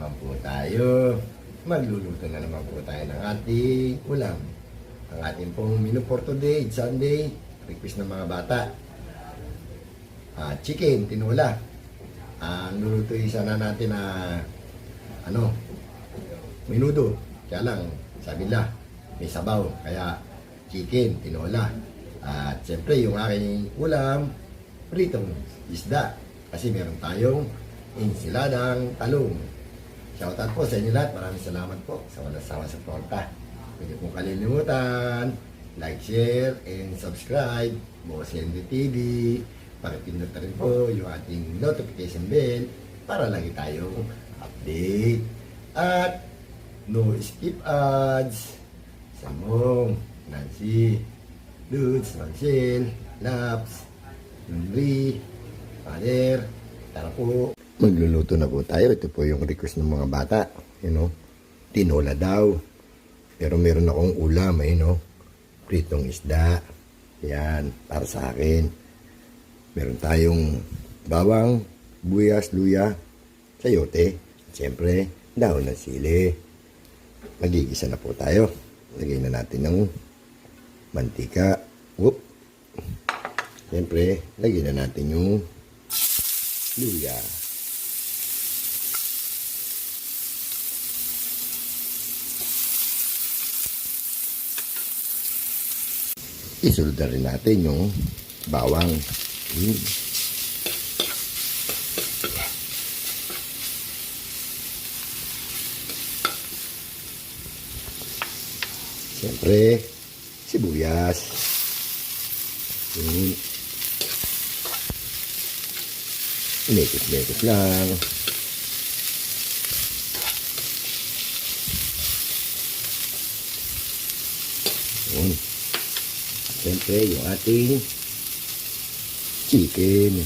naman po tayo. Magluluto na naman po tayo ng ating ulam. Ang ating pong menu for today, Sunday, request ng mga bata. Chicken, tinola. Ang lulutuin sana natin na menudo. Kaya lang, sabi nila, may sabaw. Kaya chicken, tinola. At siyempre yung aking ulam, pritong isda. Kasi meron tayong ensiladang talong. Shoutout po sa inyo lahat. Maraming salamat po sa walang sawa sa suporta. Pwede pong kalilimutan, like, share, and subscribe. Boss Henry TV. Pakipindot na rin po yung ating notification bell para lagi tayong update. At no skip ads. Samong, Nancy, Dudes, Marcel, Laps, Henry, Father, tara po. Magluluto na po tayo. Ito po yung request ng mga bata. Tinola daw. Pero meron akong ulam, pritong isda. Yan, para sa akin. Meron tayong bawang, buyas, luya, sayote. At siyempre, dahon ng sili. Magigisa na po tayo. Lagay na natin ng mantika. Whoop. Siyempre, lagay na natin yung luya. Isunod na rin natin yung bawang. Siyempre, sibuyas. Lekos-lekos lang. Siyempre, yung ating chicken.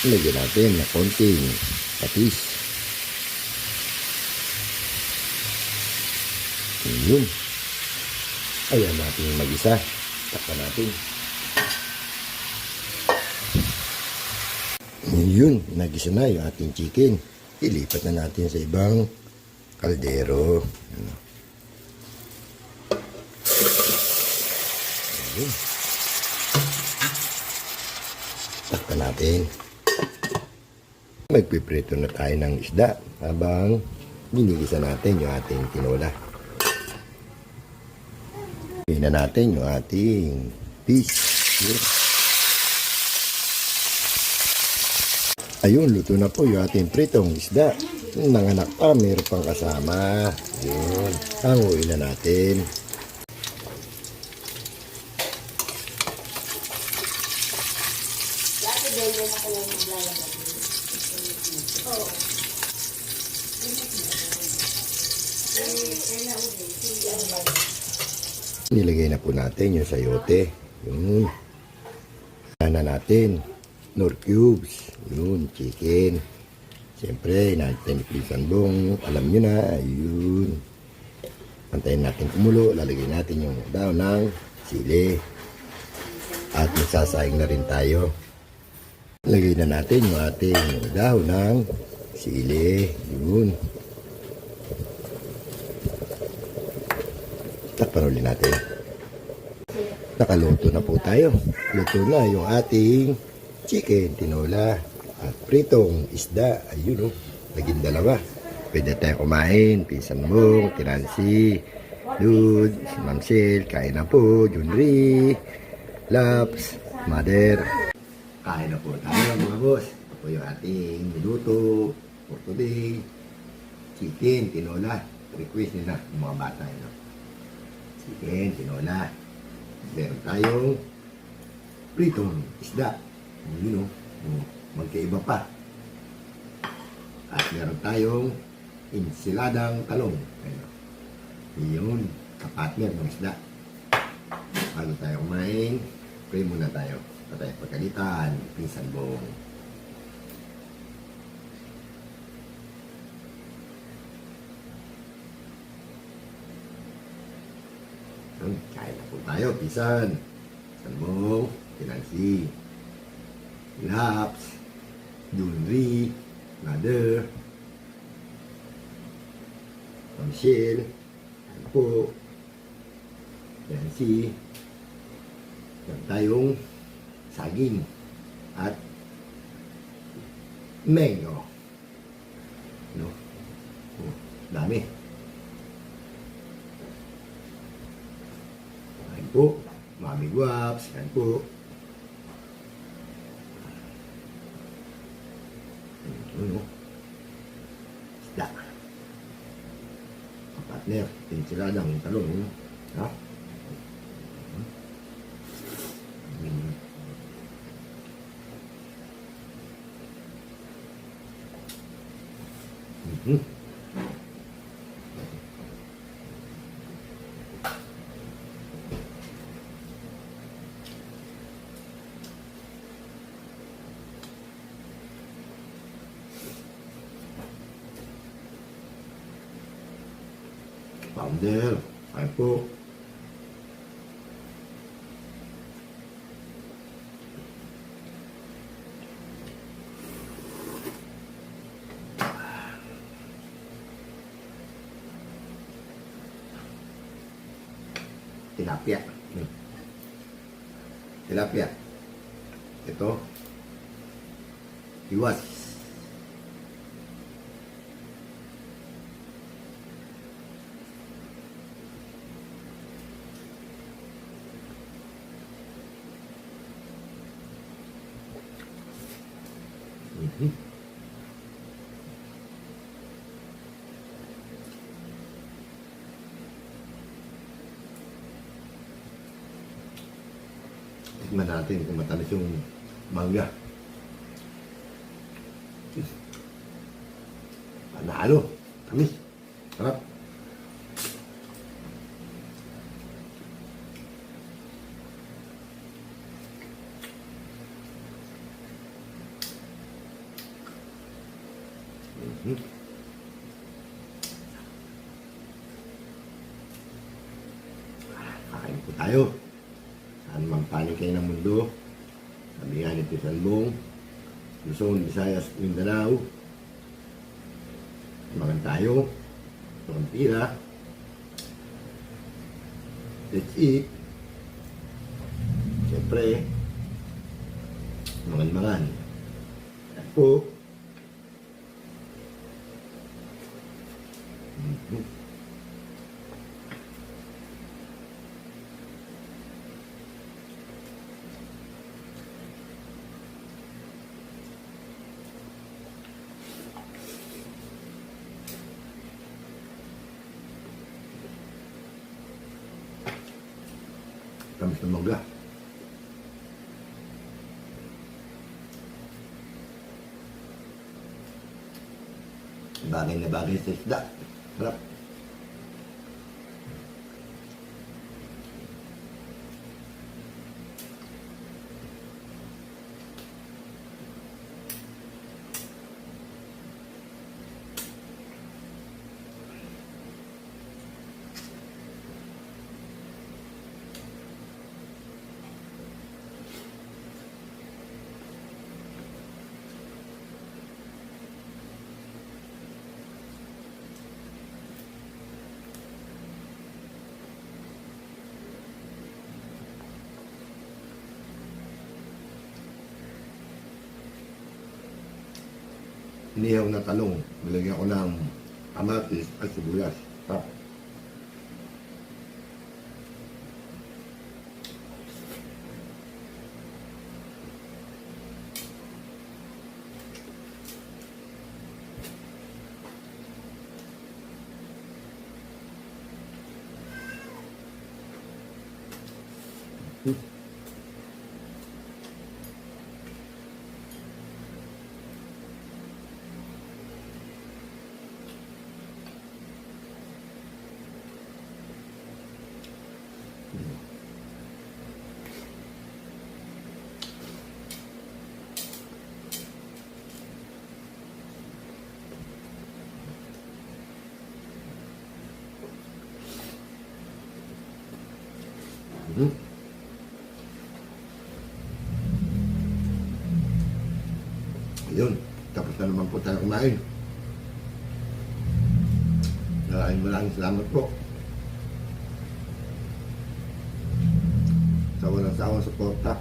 Lagyan natin na konting patis. Yun. Ayan natin mag-isa. Takpan natin. Yun. Nag-isa na yung ating chicken. Ilipat na natin sa ibang kaldero. Ayun. Takpan natin. Magpiprito na tayo ng isda habang ginigisa natin yung ating tinola. Hina natin yung ating fish. Ayun, luto na po yung ating pritong isda. Nanganak pa, mayroon pang kasama. Ayun, hanguin na natin. Nilagay na po natin yung sayote. Yun. Na natin. Nor cubes. Yun, chicken. Siyempre, natin ipilisan bong. Alam nyo na. Ayun. Pantayin natin kumulo. Lalagay natin yung daon ng sili. At magsasayang na rin tayo. Lagay na natin yung ating daon ng sili. Yun. Takpan ulit natin. Nakaluto na po tayo. Luto na yung ating chicken, tinola, at pritong isda. Ayun naging dalawa. Pwede tayo kumain. Pinsan mo, Tinansi, Dude, Mamsel, kain na po, Junri, Laps, Mother. Kain na po tayo mga boss. Ito po yung ating niluto for today. Chicken, tinola. Request nila ng mga bata. Chicken, tinola. Meron tayong pritong isda. Magkaiba pa. At meron tayong ensiladang talong. Yun, kapatner ng isda. Bago tayo kumain, pray muna tayo. Patay pagkalitan, pinsan bong. Kain na po tayo, pisan. Salmong, Tinansi, Laps, Junri, Mother, Michelle, po, Nancy, tayong saging at mango. No? Oh, dami. Ayan po, Mami Guaps, ayan po. Ano? Isda. Partner, tinsiladang talong. Ha? Pounder, ayan po. Tilapia. Tilapia. Ito. Iwas. Tikman natin kung matamis yung mangga. Panalo. Tamis. Sarap. Kain po tayo. Saan mang panig kayo ng mundo. Sabi nga ni Salmong, Luzon, Visayas, Mindanao. Makan tayo. Makan tira. Let's eat. Siyempre, mangan-mangan. At po, tamis ng mangga. Bagay na bagay sa isda. Sarap. Inihaw na talong. Nilagyan ko ng kamatis at sibuyas. Sarap. Yun, tapos na naman po tayo kumain. Maraming salamat po sa walang sawang suporta.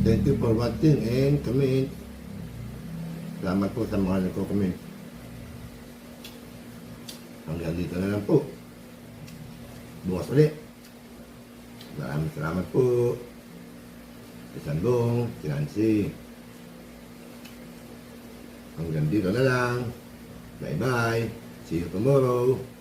Thank you for watching and comment. Salamat po sa mga nagko-comment. Hanggang dito na lang po. Bukas ulit. Maraming salamat po. Isandong, si Nancy. Hanggang dito na lang. Bye-bye. See you tomorrow.